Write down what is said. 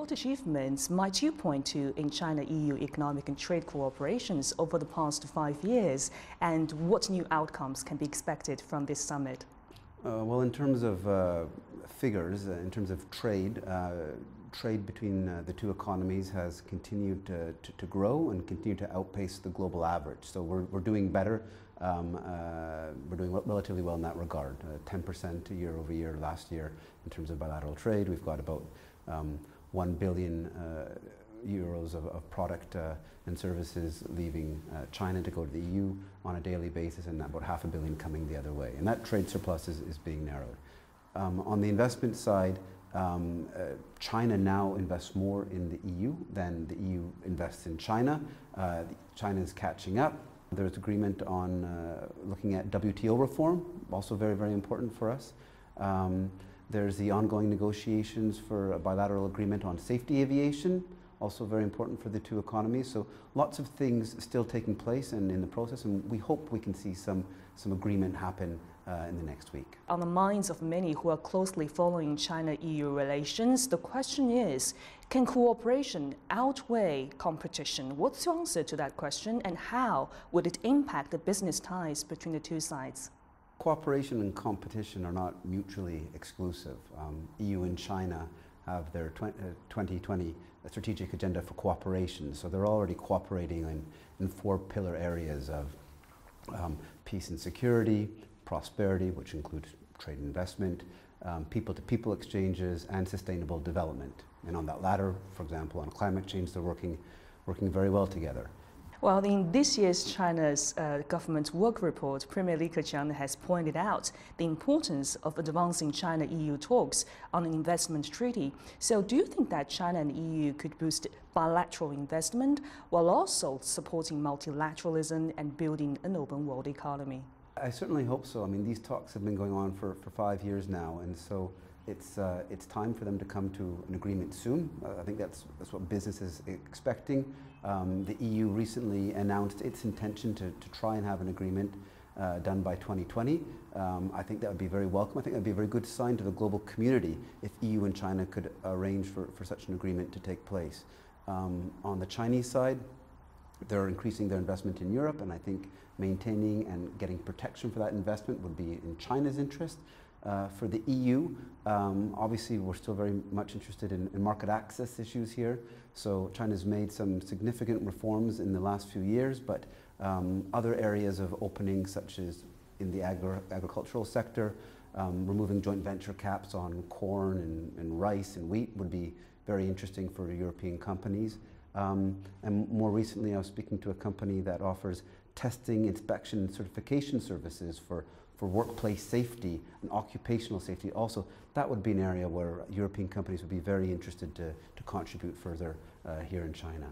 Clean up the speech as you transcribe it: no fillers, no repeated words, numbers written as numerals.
What achievements might you point to in China-EU economic and trade cooperations over the past 5 years, and what new outcomes can be expected from this summit? Well, in terms of figures, in terms of trade, trade between the two economies has continued to grow and continue to outpace the global average. So we're doing better. We're doing relatively well in that regard. 10% year over year last year in terms of bilateral trade. We've got about 1 billion euros of product and services leaving China to go to the EU on a daily basis, and about $500 million coming the other way. And that trade surplus is being narrowed. On the investment side, China now invests more in the EU than the EU invests in China. China is catching up. There's agreement on looking at WTO reform, also very, very important for us. There's the ongoing negotiations for a bilateral agreement on safety aviation, also very important for the two economies. So lots of things still taking place and in the process, and we hope we can see some agreement happen in the next week. On the minds of many who are closely following China-EU relations, the question is, can cooperation outweigh competition? What's your answer to that question, and how would it impact the business ties between the two sides? Cooperation and competition are not mutually exclusive. EU and China have their 2020 strategic agenda for cooperation, so they're already cooperating in 4 pillar areas of peace and security, prosperity, which includes trade and investment, people-to-people exchanges, and sustainable development. And on that latter, for example, on climate change, they're working very well together. Well, in this year's China's government work report, Premier Li Keqiang has pointed out the importance of advancing China-EU talks on an investment treaty. So do you think that China and EU could boost bilateral investment while also supporting multilateralism and building an open world economy? I certainly hope so. I mean, these talks have been going on for 5 years now, and so it's time for them to come to an agreement soon. I think that's what business is expecting. The EU recently announced its intention to try and have an agreement done by 2020. I think that would be very welcome. I think that would be a very good sign to the global community if EU and China could arrange for such an agreement to take place. On the Chinese side, they're increasing their investment in Europe, and I think maintaining and getting protection for that investment would be in China's interest. For the EU, obviously we're still very much interested in market access issues here. So China's made some significant reforms in the last few years, but other areas of opening, such as in the agricultural sector, removing joint venture caps on corn and rice and wheat would be very interesting for European companies. And more recently, I was speaking to a company that offers testing, inspection, and certification services for workplace safety and occupational safety. Also, that would be an area where European companies would be very interested to contribute further here in China.